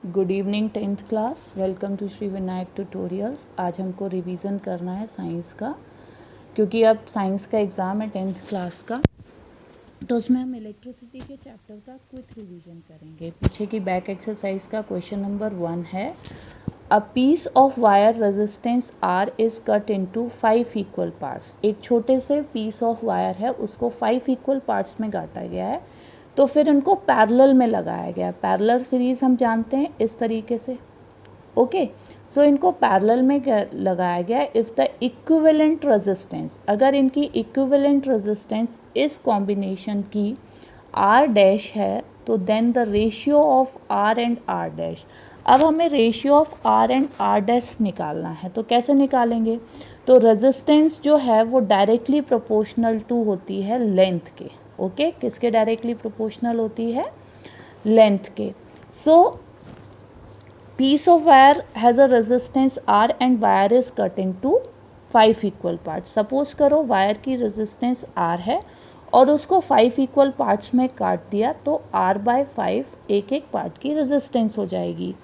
Good evening 10th class. Welcome to Shri Vinayak tutorials. आज हमको revision करना है साइंस का, क्योंकि अब साइंस का एग्ज़ाम है 10th क्लास का। तो उसमें हम इलेक्ट्रिसिटी के चैप्टर का क्विक रिवीजन करेंगे। पीछे की बैक एक्सरसाइज का क्वेश्चन नंबर 1 है, a piece of wire resistance R is cut into 5 equal parts. एक छोटे से पीस ऑफ वायर है, उसको 5 इक्वल पार्ट्स में काटा गया है, तो फिर उनको पैरेलल में लगाया गया है। पैरेलल सीरीज़ हम जानते हैं इस तरीके से, ओके। सो इनको पैरेलल में लगाया गया है। इफ़ द इक्विवेलेंट रेजिस्टेंस, अगर इनकी इक्विवेलेंट रेजिस्टेंस इस कॉम्बिनेशन की आर डैश है, तो then the ratio of R and R dash. अब हमें ratio of R and R dash निकालना है, तो कैसे निकालेंगे? तो रेजिस्टेंस जो है वो डायरेक्टली प्रोपोर्शनल टू होती है लेंथ के, ओके। किसके डायरेक्टली प्रोपोर्शनल होती है? लेंथ के। सो piece of wire has a resistance R and wire is cut into 5 equal parts. Suppose करो वायर की रेजिस्टेंस R है और उसको 5 इक्वल पार्ट्स में काट दिया, तो R/5 एक एक पार्ट की रेजिस्टेंस हो जाएगी।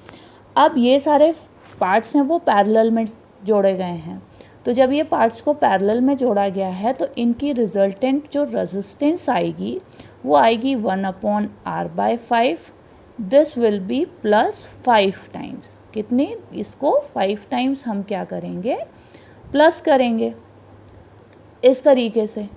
अब ये सारे पार्ट्स हैं वो पैरेलल में जोड़े गए हैं, तो जब ये पार्ट्स को पैरेलल में जोड़ा गया है तो इनकी रिजल्टेंट जो रेजिस्टेंस आएगी वो आएगी 1/R/5। This will be plus 5 times. कितने? इसको 5 टाइम्स हम क्या करेंगे? प्लस करेंगे इस तरीके से।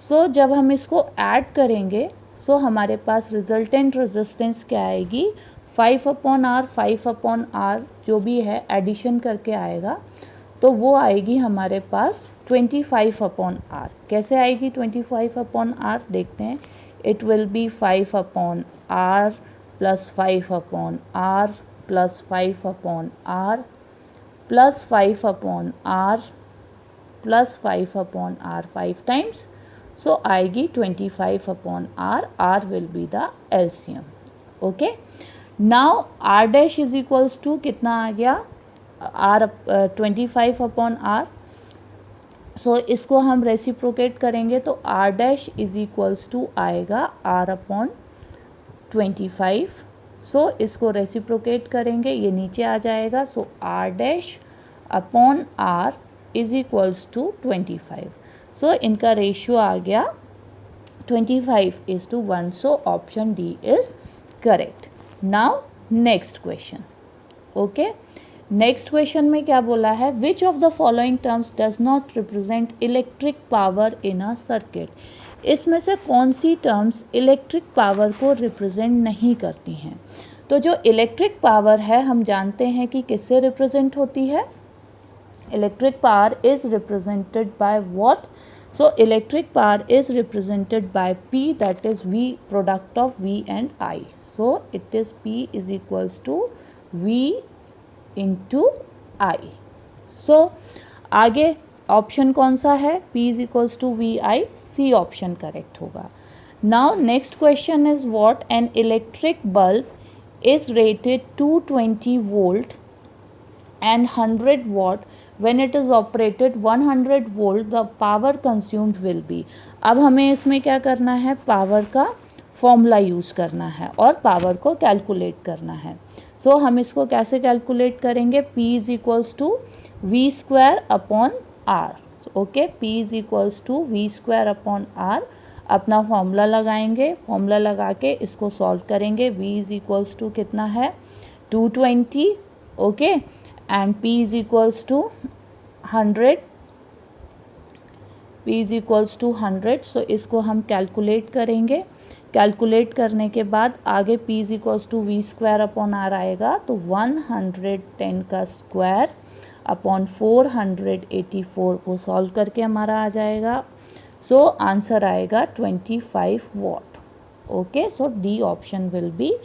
सो जब हम इसको ऐड करेंगे, सो हमारे पास रिजल्टेंट रेजिस्टेंस क्या आएगी? 5/R, 5/R जो भी है एडिशन करके आएगा, तो वो आएगी हमारे पास 25/R। कैसे आएगी 25/R? देखते हैं। It will be 5/R plus 5/R plus 5/R plus 5/R plus 5/R 5 times, so आएगी 25/R। R will be the LCM, okay. Now R dash is equals to कितना आ गया? R 25/R। सो इसको हम रेसिप्रोकेट करेंगे तो R dash is equals to आएगा R/25। सो इसको रेसिप्रोकेट करेंगे, ये नीचे आ जाएगा। So R dash upon R is equals to 25। So इनका रेशियो आ गया 25:1। So option D is correct. Now next question, okay. Next question में क्या बोला है? Which of the following terms does not represent electric power in a circuit. इसमें से कौन सी टर्म्स इलेक्ट्रिक पावर को रिप्रेजेंट नहीं करती हैं? तो जो इलेक्ट्रिक पावर है हम जानते हैं कि किससे रिप्रेजेंट होती है? Electric power is represented by what? So electric power is represented by P, that is V product of V and I. So it is P is equals to V into I. So आगे option कौन सा है? P is equals to VI, C option correct होगा। Now next question is what? An electric bulb is rated 220 volt and 100 watt. When it is operated 100 volt, the power consumed will be. अब हमें इसमें क्या करना है? Power का formula use करना है और पावर को कैलकुलेट करना है। सो हम इसको कैसे कैलकुलेट करेंगे? P is equals to V square upon R, okay. P is equals to V square upon R. अपना फॉर्मूला लगाएंगे, फॉर्मूला लगा के इसको सॉल्व करेंगे। V इज इक्वल्स टू कितना है? 220, okay. And P is equals to 100, P is equals to 100। So इसको हम कैलकुलेट करेंगे। कैलकुलेट करने के बाद आगे P is equals to V square upon R आएगा, तो 110 का स्क्वायर अपॉन 484 को सॉल्व करके हमारा आ जाएगा। सो आंसर आएगा 25 watt, okay. So D option will be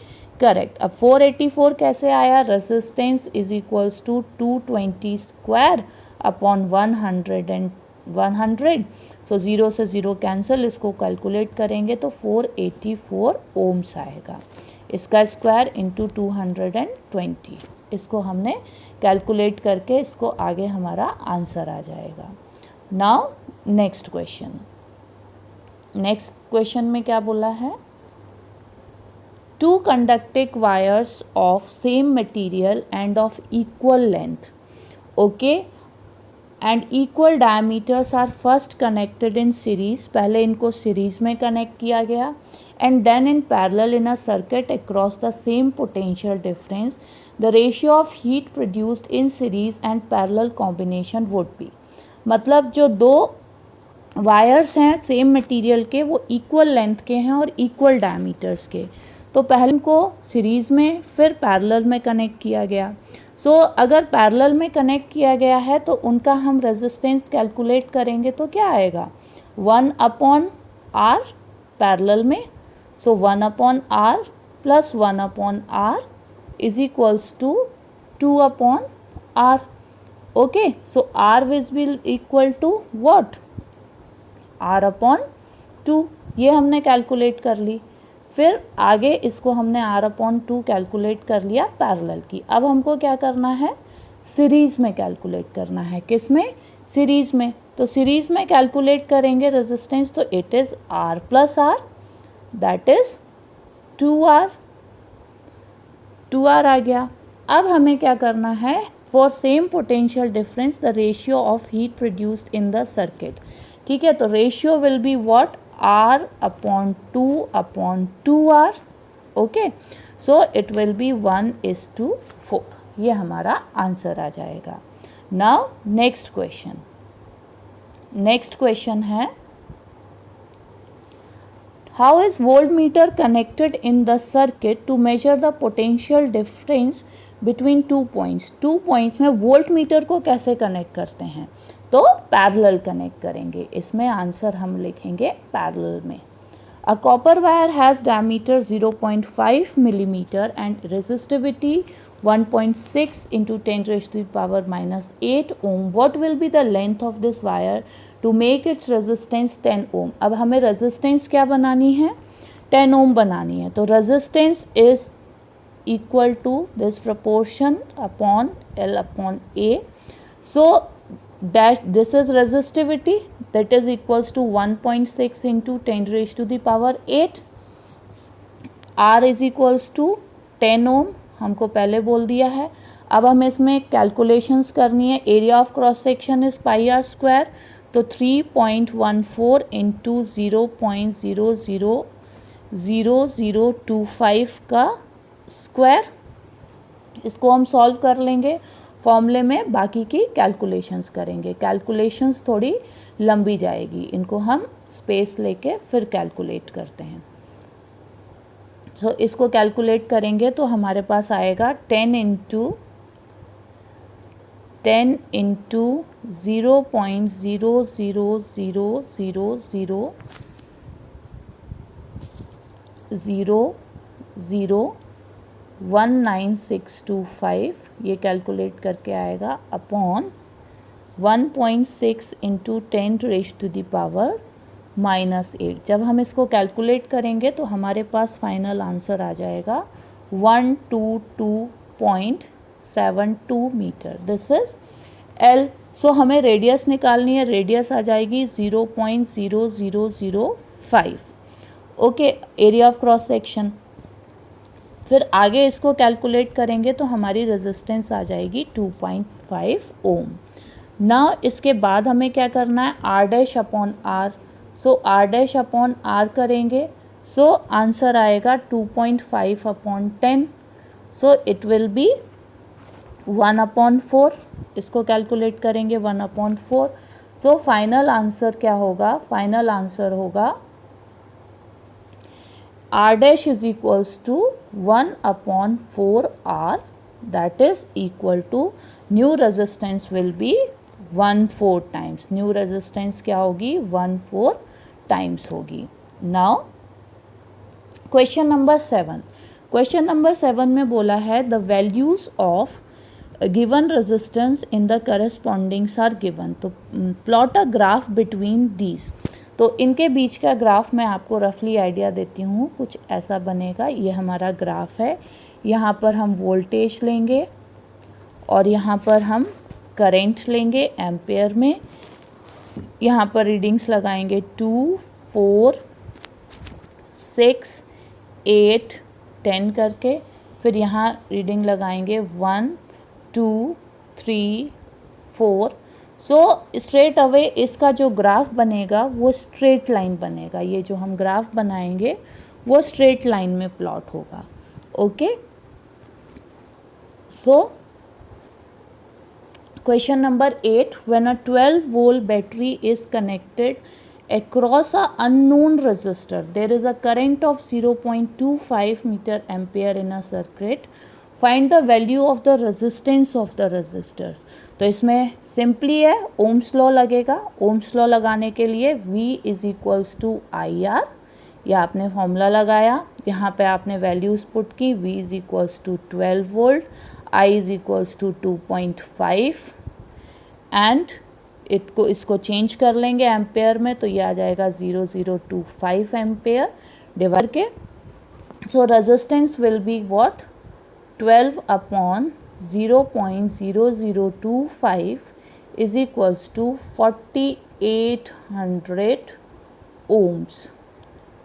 correct. अब 484 कैसे आया? Resistance is equals to 220 square upon 100। So 0 से 0 कैंसिल, इसको कैलकुलेट करेंगे तो 484 ओम्स आएगा। इसका स्क्वायर इंटू 220, इसको हमने कैलकुलेट करके इसको आगे हमारा आंसर आ जाएगा। Now next question. Next question में क्या बोला है? two conducting wires of same material and of equal length, okay, and equal diameters are first connected in series, पहले इनको series में connect किया गया, and then in parallel in a circuit across the same potential difference, the ratio of heat produced in series and parallel combination would be, मतलब जो दो wires हैं same material के वो इक्वल लेंथ के हैं और इक्वल डायमीटर्स के, तो पहले उनको सीरीज़ में फिर पैरेलल में कनेक्ट किया गया। सो अगर पैरेलल में कनेक्ट किया गया है तो उनका हम रेजिस्टेंस कैलकुलेट करेंगे तो क्या आएगा 1/r पैरेलल में, so 1/r plus 1/r is equals to 2/r, okay. So r will equal to what r/2, ये हमने कैलकुलेट कर ली। फिर आगे इसको हमने r/2 कैलकुलेट कर लिया पैरेलल की। अब हमको क्या करना है सीरीज़ में कैलकुलेट करना है, किस में सीरीज़ में। तो सीरीज़ में कैलकुलेट करेंगे रेजिस्टेंस, तो it is r plus r that is 2r आ गया। अब हमें क्या करना है for same potential difference the ratio of heat produced in the circuit, ठीक है। तो ratio will be what r/2/2r, okay. So it will be 1:4, ये हमारा आंसर आ जाएगा। नाउ नेक्स्ट क्वेश्चन है how is voltmeter connected in the circuit to measure the potential difference between 2 points. 2 points में voltmeter को कैसे कनेक्ट करते हैं, तो पैरेलल कनेक्ट करेंगे। इसमें आंसर हम लिखेंगे पैरेलल में। A copper wire has diameter 0.5 millimetre and resistivity 1.6 into 10⁻⁻8 ohm. What will be the length of this wire to make its resistance 10 ohm. अब हमें रेजिस्टेंस क्या बनानी है 10 ओम बनानी है, तो resistance is equal to this proportion upon L/A। So dash this is resistivity that is equals to 1.6 into 10⁸8, R is equals to 10 ओम हमको पहले बोल दिया है। अब हमें इसमें कैलकुलेशंस करनी है। Area of cross section is πr², तो 3.14 इंटू 0.000025 का स्क्वायर, इसको हम सॉल्व कर लेंगे फॉर्मूले में, बाकी की कैलकुलेशंस करेंगे। कैलकुलेशंस थोड़ी लंबी जाएगी, इनको हम स्पेस लेके फिर कैलकुलेट करते हैं। सो इसको कैलकुलेट करेंगे तो हमारे पास आएगा 10 इंटू 0.000000019,625, ये कैलकुलेट करके आएगा अपॉन 1.6 इंटू 10⁻⁻8। जब हम इसको कैलकुलेट करेंगे तो हमारे पास फाइनल आंसर आ जाएगा 122.72 मीटर। This is L। सो हमें रेडियस निकालनी है, रेडियस आ जाएगी 0.0005, okay, area of cross section. फिर आगे इसको कैलकुलेट करेंगे तो हमारी रेजिस्टेंस आ जाएगी 2.5 ओम। ना इसके बाद हमें क्या करना है R'/R। सो R'/R करेंगे, सो आंसर आएगा 2.5/10, सो इट विल बी 1/4। इसको कैलकुलेट करेंगे 1/4। सो फाइनल आंसर क्या होगा, फाइनल आंसर होगा R' is equals to 1/4R, that is equal to new resistance will be 1/4 times। New resistance क्या होगी 1/4 टाइम्स होगी। Now question number 7। Question number 7 में बोला है the values of given resistance in the correspondings are given, तो plot a graph between these. तो इनके बीच का ग्राफ मैं आपको रफली आइडिया देती हूँ, कुछ ऐसा बनेगा। ये हमारा ग्राफ है, यहाँ पर हम वोल्टेज लेंगे और यहाँ पर हम करंट लेंगे एम्पेयर में। यहाँ पर रीडिंग्स लगाएंगे 2, 4, 6, 8, 10 करके, फिर यहाँ रीडिंग लगाएंगे 1 2 3 4। सो स्ट्रेट अवे इसका जो ग्राफ बनेगा वो स्ट्रेट लाइन बनेगा। ये जो हम ग्राफ बनाएंगे वो स्ट्रेट लाइन में प्लॉट होगा। Okay, so question number 8, when a 12 volt battery is connected across a unknown resistor, there is a current of 0.25 meter ampere in a circuit, find the value of the resistance of the resistors। तो इसमें simply है, Ohm's law लगेगा। Ohm's law लगाने के लिए V is equals to I R, या आपने formula लगाया, यहाँ पे आपने वैल्यूज़ पुट की। V is equals to 12 volt, I is equals to 2.5 and इसको चेंज कर लेंगे एम्पेयर में, तो ये आ जाएगा 0025 एम्पेयर डिवाइड के। So resistance will be what, 12 upon 0.0025 is equals to 4800 ohms.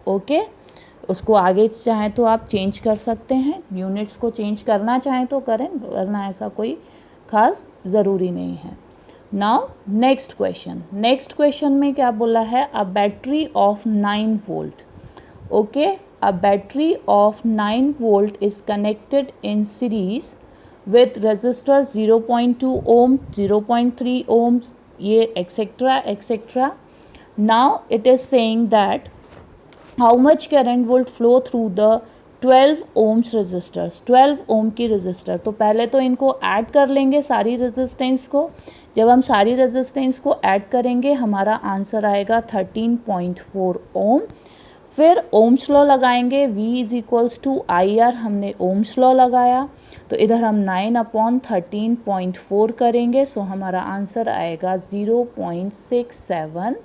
Okay, उसको आगे चाहें तो आप चेंज कर सकते हैं, यूनिट्स को चेंज करना चाहें तो करें, वरना ऐसा कोई खास ज़रूरी नहीं है। नाउ नेक्स्ट क्वेश्चन में क्या बोला है, a battery of 9 volt. Okay, a battery of 9 volt is connected in series with resistors 0.2 ohm, 0.3 ohms, ये etc. Now it is saying that how much current will flow through the 12 ohms resistors, 12 ohm की resistor। तो पहले तो इनको add कर लेंगे सारी resistance को। जब हम सारी रेजिस्टेंस को ऐड करेंगे हमारा आंसर आएगा 13.4 ओम। फिर ओम्स लॉ लगाएंगे, V is equals to I R, हमने ओम्स लॉ लगाया, तो इधर हम 9/13.4 करेंगे, सो हमारा आंसर आएगा 0.67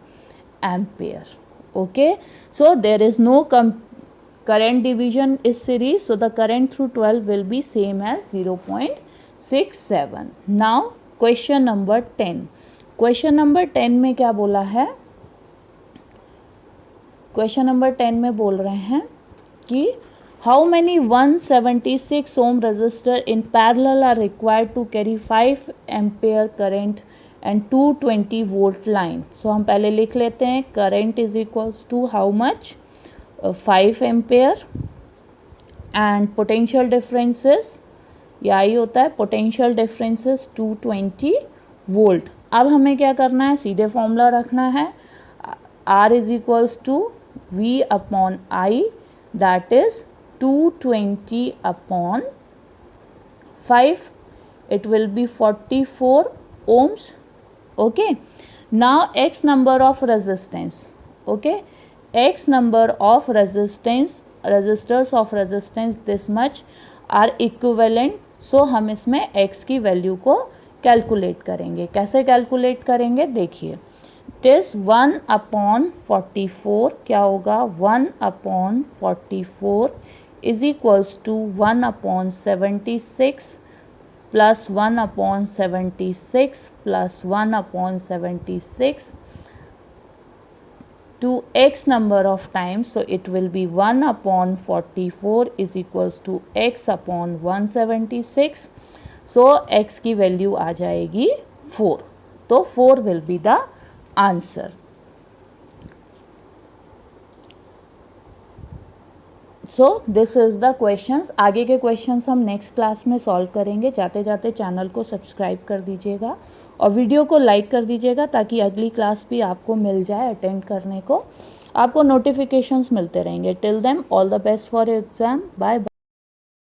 ampere. Okay, so there is no current division is series, so the current through 12 will be same as 0.67। now question number 10 में क्या बोला है, क्वेश्चन नंबर 10 में बोल रहे हैं कि how many 176 ohm resistor in parallel are required to carry 5 ampere current and 220 volt line। so हम पहले लिख लेते हैं, current is equals to how much, 5 ampere and potential differences, या ही होता है पोटेंशियल डिफरेंसेस 220 वोल्ट। अब हमें क्या करना है, सीधे फॉर्मूला रखना है, R is equals to V upon I, that is 220 upon 5, it will be 44 ohms। Okay, now X number of resistance, okay, X number of resistors of resistance this much are equivalent। so हम इसमें X की value को calculate करेंगे। कैसे calculate करेंगे देखिए, it is 1/44, क्या होगा 1/44 is equals to 1/76 plus 1/76 plus 1/76 to X number of times, so it will be 1/44 is equals to X upon 176, so X की वैल्यू आ जाएगी 4, तो 4 will be the answer। So this is the questions. आगे के questions हम next class में solve करेंगे। जाते जाते चैनल को सब्सक्राइब कर दीजिएगा और वीडियो को लाइक कर दीजिएगा ताकि अगली क्लास भी आपको मिल जाए अटेंड करने को, आपको नोटिफिकेशंस मिलते रहेंगे। Till then all the best for exam, bye bye.